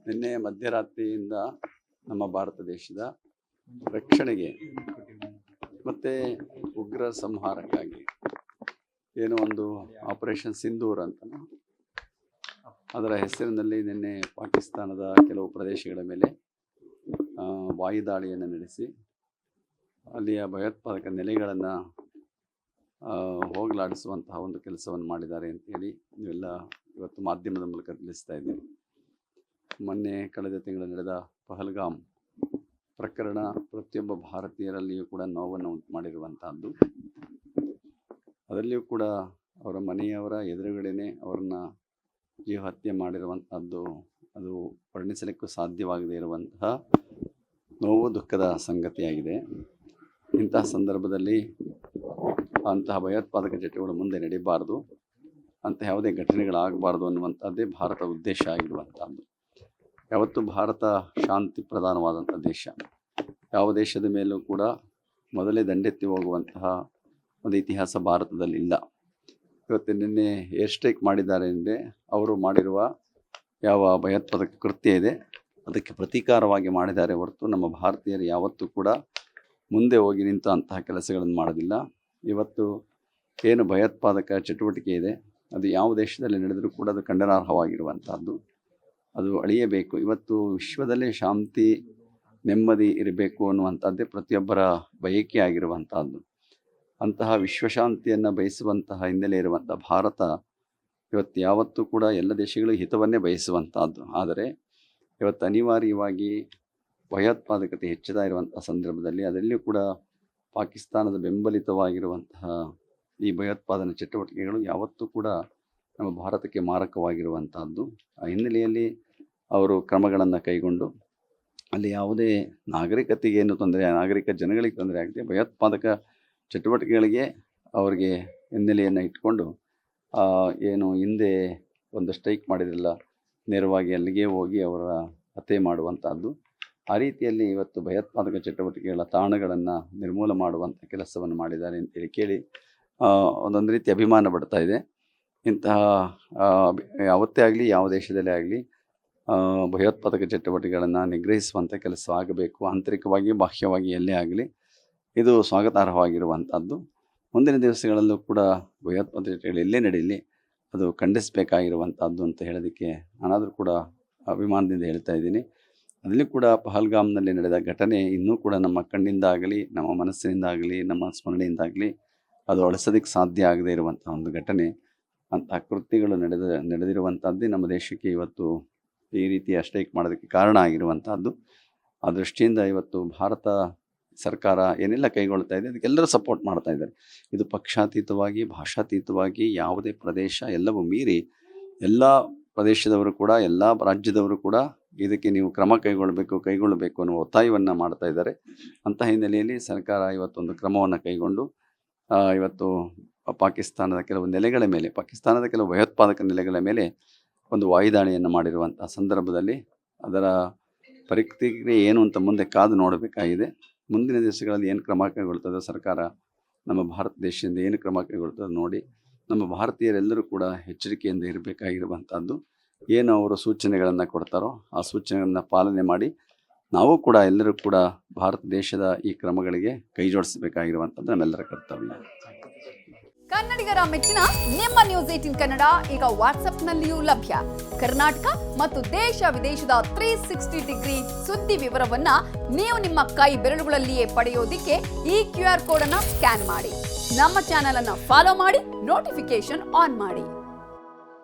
ನಿನ್ನೆ ಮಧ್ಯರಾತ್ರಿಯಿಂದ ನಮ್ಮ ಭಾರತ ದೇಶದ ರಕ್ಷಣೆಗೆ ಮತ್ತು ಉಗ್ರ ಸಂಹಾರಕ್ಕಾಗಿ ಏನೋ ಒಂದು ಆಪರೇಷನ್ ಸಿಂಧೂರ್ ಅಂತ ಅದರ ಹೆಸರಿನಲ್ಲಿ ನಿನ್ನೆ ಪಾಕಿಸ್ತಾನದ ಕೆಲವು ಪ್ರದೇಶಗಳ ಮೇಲೆ ವಾಯುದಾಳಿಯನ್ನು ನಡೆಸಿ ಅಲ್ಲಿಯ ಭಯೋತ್ಪಾದಕ ನೆಲೆಗಳನ್ನು ಹೋಗಲಾಡಿಸುವಂತಹ ಒಂದು ಕೆಲಸವನ್ನು ಮಾಡಿದ್ದಾರೆ ಅಂತೇಳಿ ನೀವೆಲ್ಲ ಇವತ್ತು ಮಾಧ್ಯಮದ ಮೂಲಕ ತಿಳಿಸ್ತಾ ಇದ್ದೀವಿ. ಮೊನ್ನೆ ಕಳೆದ ತಿಂಗಳು ನಡೆದ ಪಹಲ್ಗಾಮ್ ಪ್ರಕರಣ ಪ್ರತಿಯೊಬ್ಬ ಭಾರತೀಯರಲ್ಲಿಯೂ ಕೂಡ ನೋವನ್ನು ಉಂಟು ಮಾಡಿರುವಂತಹದ್ದು. ಅದರಲ್ಲಿಯೂ ಕೂಡ ಅವರ ಮನೆಯವರ ಎದುರುಗಡೆನೆ ಅವರನ್ನ ಜೀವ ಹತ್ಯೆ ಮಾಡಿರುವಂತಹದ್ದು ಅದು ವರ್ಣಿಸಲಿಕ್ಕೂ ಸಾಧ್ಯವಾಗದೇ ಇರುವಂತಹ ನೋವು ದುಃಖದ ಸಂಗತಿಯಾಗಿದೆ. ಇಂತಹ ಸಂದರ್ಭದಲ್ಲಿ ಅಂತಹ ಭಯೋತ್ಪಾದಕ ಚಟುವಟಿಕೆಗಳು ಮುಂದೆ ನಡೀಬಾರ್ದು, ಅಂತ ಯಾವುದೇ ಘಟನೆಗಳಾಗಬಾರ್ದು ಅನ್ನುವಂಥದ್ದೇ ಭಾರತ ಉದ್ದೇಶ ಆಗಿರುವಂಥದ್ದು. ಯಾವತ್ತೂ ಭಾರತ ಶಾಂತಿ ಪ್ರಧಾನವಾದಂಥ ದೇಶ. ಯಾವ ದೇಶದ ಮೇಲೂ ಕೂಡ ಮೊದಲೇ ದಂಡೆತ್ತಿ ಹೋಗುವಂತಹ ಒಂದು ಇತಿಹಾಸ ಭಾರತದಲ್ಲಿ ಇಲ್ಲ. ಇವತ್ತು ನಿನ್ನೆ ಏರ್ ಸ್ಟ್ರೈಕ್ ಮಾಡಿದ್ದಾರೆ ಅಂದರೆ ಅವರು ಮಾಡಿರುವ ಯಾವ ಭಯೋತ್ಪಾದಕ ಕೃತ್ಯ ಇದೆ ಅದಕ್ಕೆ ಪ್ರತೀಕಾರವಾಗಿ ಮಾಡಿದ್ದಾರೆ ಹೊರತು ನಮ್ಮ ಭಾರತೀಯರು ಯಾವತ್ತೂ ಕೂಡ ಮುಂದೆ ಹೋಗಿ ನಿಂತು ಅಂತಹ ಕೆಲಸಗಳನ್ನು ಮಾಡೋದಿಲ್ಲ. ಇವತ್ತು ಏನು ಭಯೋತ್ಪಾದಕ ಚಟುವಟಿಕೆ ಇದೆ ಅದು ಯಾವ ದೇಶದಲ್ಲಿ ನಡೆದರೂ ಕೂಡ ಅದು ಖಂಡನಾರ್ಹವಾಗಿರುವಂಥದ್ದು. ಅದು ಅಳಿಯಬೇಕು. ಇವತ್ತು ವಿಶ್ವದಲ್ಲೇ ಶಾಂತಿ ನೆಮ್ಮದಿ ಇರಬೇಕು ಅನ್ನುವಂಥದ್ದೇ ಪ್ರತಿಯೊಬ್ಬರ ಬಯಕೆ ಆಗಿರುವಂಥದ್ದು. ಅಂತಹ ವಿಶ್ವಶಾಂತಿಯನ್ನು ಬಯಸುವಂತಹ ಹಿನ್ನೆಲೆ ಇರುವಂಥ ಭಾರತ ಇವತ್ತು ಯಾವತ್ತೂ ಕೂಡ ಎಲ್ಲ ದೇಶಗಳು ಹಿತವನ್ನೇ ಬಯಸುವಂಥದ್ದು. ಆದರೆ ಇವತ್ತು ಅನಿವಾರ್ಯವಾಗಿ ಭಯೋತ್ಪಾದಕತೆ ಹೆಚ್ಚುತ್ತಾ ಇರುವಂಥ ಸಂದರ್ಭದಲ್ಲಿ ಅದರಲ್ಲಿಯೂ ಕೂಡ ಪಾಕಿಸ್ತಾನದ ಬೆಂಬಲಿತವಾಗಿರುವಂತಹ ಈ ಭಯೋತ್ಪಾದನಾ ಚಟುವಟಿಕೆಗಳು ಯಾವತ್ತೂ ಕೂಡ ನಮ್ಮ ಭಾರತಕ್ಕೆ ಮಾರಕವಾಗಿರುವಂತಹದ್ದು. ಆ ಹಿನ್ನೆಲೆಯಲ್ಲಿ ಅವರು ಕ್ರಮಗಳನ್ನು ಕೈಗೊಂಡು ಅಲ್ಲಿ ಯಾವುದೇ ನಾಗರಿಕತೆಗೆ ಏನು ತೊಂದರೆ, ನಾಗರಿಕ ಜನಗಳಿಗೆ ತೊಂದರೆ ಆಗದೆ ಭಯೋತ್ಪಾದಕ ಚಟುವಟಿಕೆಗಳಿಗೆ ಅವರಿಗೆ ಹಿನ್ನೆಲೆಯನ್ನು ಇಟ್ಕೊಂಡು ಏನು ಹಿಂದೆ ಒಂದು ಸ್ಟ್ರೈಕ್ ಮಾಡಿದ್ರಲ್ಲ, ನೇರವಾಗಿ ಅಲ್ಲಿಗೆ ಹೋಗಿ ಅವರ ಹತ್ಯೆ ಮಾಡುವಂಥದ್ದು. ಆ ರೀತಿಯಲ್ಲಿ ಇವತ್ತು ಭಯೋತ್ಪಾದಕ ಚಟುವಟಿಕೆಗಳ ತಾಣಗಳನ್ನು ನಿರ್ಮೂಲ ಮಾಡುವಂಥ ಕೆಲಸವನ್ನು ಮಾಡಿದ್ದಾರೆ ಅಂತೇಳಿ ಕೇಳಿ ಒಂದೊಂದು ರೀತಿ ಅಭಿಮಾನ ಪಡ್ತಾ ಇದೆ. ಇಂತಹ ಯಾವತ್ತೇ ಆಗಲಿ ಯಾವ ದೇಶದಲ್ಲೇ ಆಗಲಿ ಭಯೋತ್ಪಾದಕ ಚಟುವಟಿಕೆಗಳನ್ನು ನಿಗ್ರಹಿಸುವಂಥ ಕೆಲಸ ಆಗಬೇಕು. ಆಂತರಿಕವಾಗಿ ಬಾಹ್ಯವಾಗಿ ಎಲ್ಲೇ ಆಗಲಿ ಇದು ಸ್ವಾಗತಾರ್ಹವಾಗಿರುವಂಥದ್ದು. ಮುಂದಿನ ದಿವಸಗಳಲ್ಲೂ ಕೂಡ ಭಯೋತ್ಪಾದಕ ಚಟುವಟಿಕೆಗಳು ಎಲ್ಲೇ ನಡೀಲಿ ಅದು ಖಂಡಿಸಬೇಕಾಗಿರುವಂಥದ್ದು ಅಂತ ಹೇಳೋದಕ್ಕೆ ನಾನಾದರೂ ಕೂಡ ಅಭಿಮಾನದಿಂದ ಹೇಳ್ತಾ ಇದ್ದೀನಿ. ಅದರಲ್ಲಿ ಕೂಡ ಪಹಲ್ಗಾಮ್ನಲ್ಲಿ ನಡೆದ ಘಟನೆ ಇನ್ನೂ ಕೂಡ ನಮ್ಮ ಕಣ್ಣಿಂದ ಆಗಲಿ, ನಮ್ಮ ಮನಸ್ಸಿನಿಂದ ಆಗಲಿ, ನಮ್ಮ ಸ್ಮರಣೆಯಿಂದಾಗಲಿ ಅದು ಅಳಿಸೋದಕ್ಕೆ ಸಾಧ್ಯ ಆಗದೇ ಇರುವಂಥ ಒಂದು ಘಟನೆ. ಅಂತಹ ಕೃತ್ಯಗಳು ನಡೆದಿರುವಂಥದ್ದೇ ನಮ್ಮ ದೇಶಕ್ಕೆ ಇವತ್ತು ಈ ರೀತಿಯ ಸ್ಟ್ರೈಕ್ ಮಾಡೋದಕ್ಕೆ ಕಾರಣ ಆಗಿರುವಂಥದ್ದು. ಆ ದೃಷ್ಟಿಯಿಂದ ಇವತ್ತು ಭಾರತ ಸರ್ಕಾರ ಏನೆಲ್ಲ ಕೈಗೊಳ್ತಾ ಇದೆ ಅದಕ್ಕೆಲ್ಲರೂ ಸಪೋರ್ಟ್ ಮಾಡ್ತಾ ಇದ್ದಾರೆ. ಇದು ಪಕ್ಷಾತೀತವಾಗಿ, ಭಾಷಾತೀತವಾಗಿ ಯಾವುದೇ ಪ್ರದೇಶ ಎಲ್ಲವೂ ಮೀರಿ ಎಲ್ಲ ಪ್ರದೇಶದವರು ಕೂಡ, ಎಲ್ಲ ರಾಜ್ಯದವರು ಕೂಡ ಇದಕ್ಕೆ ನೀವು ಕ್ರಮ ಕೈಗೊಳ್ಳಬೇಕು ಅನ್ನುವ ಒತ್ತಾಯವನ್ನು ಮಾಡ್ತಾ ಇದ್ದಾರೆ. ಅಂತಹ ಹಿನ್ನೆಲೆಯಲ್ಲಿ ಸರ್ಕಾರ ಇವತ್ತೊಂದು ಕ್ರಮವನ್ನು ಕೈಗೊಂಡು ಇವತ್ತು ಪಾಕಿಸ್ತಾನದ ಕೆಲವು ನೆಲೆಗಳ ಮೇಲೆ, ಪಾಕಿಸ್ತಾನದ ಕೆಲವು ಭಯೋತ್ಪಾದಕ ನೆಲೆಗಳ ಮೇಲೆ ಒಂದು ವಾಯುದಾಳಿಯನ್ನು ಮಾಡಿರುವಂಥ ಸಂದರ್ಭದಲ್ಲಿ ಅದರ ಪ್ರತಿಕ್ರಿಯೆ ಏನು ಅಂತ ಮುಂದೆ ಕಾದು ನೋಡಬೇಕಾಗಿದೆ. ಮುಂದಿನ ದಿವಸಗಳಲ್ಲಿ ಏನು ಕ್ರಮ ಕೈಗೊಳ್ತದೋ ಸರ್ಕಾರ, ನಮ್ಮ ಭಾರತ ದೇಶದಿಂದ ಏನು ಕ್ರಮ ಕೈಗೊಳ್ತದೋ ನೋಡಿ ನಮ್ಮ ಭಾರತೀಯರೆಲ್ಲರೂ ಕೂಡ ಎಚ್ಚರಿಕೆಯಿಂದ ಇರಬೇಕಾಗಿರುವಂಥದ್ದು. ಏನು ಅವರು ಸೂಚನೆಗಳನ್ನು ಕೊಡ್ತಾರೋ ಆ ಸೂಚನೆಗಳನ್ನು ಪಾಲನೆ ಮಾಡಿ ನಾವು ಕೂಡ ಎಲ್ಲರೂ ಕೂಡ ಭಾರತ ದೇಶದ ಈ ಕ್ರಮಗಳಿಗೆ ಕೈ ಜೋಡಿಸಬೇಕಾಗಿರುವಂಥದ್ದು ನಮ್ಮೆಲ್ಲರ ಕರ್ತವ್ಯ. ಕನ್ನಡಿಗರ ಮೆಚ್ಚಿನ ನಿಮ್ಮ ನ್ಯೂಸ್ 18 ಕನ್ನಡ ಈಗ ವಾಟ್ಸ್ಆಪ್ನಲ್ಲಿಯೂ ಲಭ್ಯ. ಕರ್ನಾಟಕ ಮತ್ತು ದೇಶ ವಿದೇಶದ 360 ಡಿಗ್ರಿ ಸುದ್ದಿ ವಿವರವನ್ನ ನೀವು ನಿಮ್ಮ ಕೈ ಬೆರಳುಗಳಲ್ಲಿಯೇ ಪಡೆಯೋದಿಕ್ಕೆ ಈ QR ಕೋಡ್ ಅನ್ನು ಸ್ಕ್ಯಾನ್ ಮಾಡಿ. ನಮ್ಮ ಚಾನೆಲ್ ಅನ್ನು ಫಾಲೋ ಮಾಡಿ, ನೋಟಿಫಿಕೇಶನ್ ಆನ್ ಮಾಡಿ.